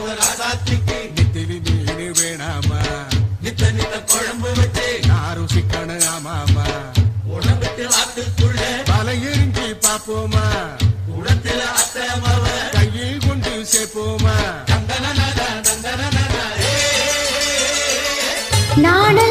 நித்திலி மீனு வேணாமா நித்த நித்த குழம்பு வச்சு யாரும் சிக்கனு ஆமாமா உடம்புக்கு ஆத்துக்குள்ள பல எரிஞ்சு பாப்போமா உடத்துல அத்தமாவ கையில் கொண்டு சேர்ப்போமா நானு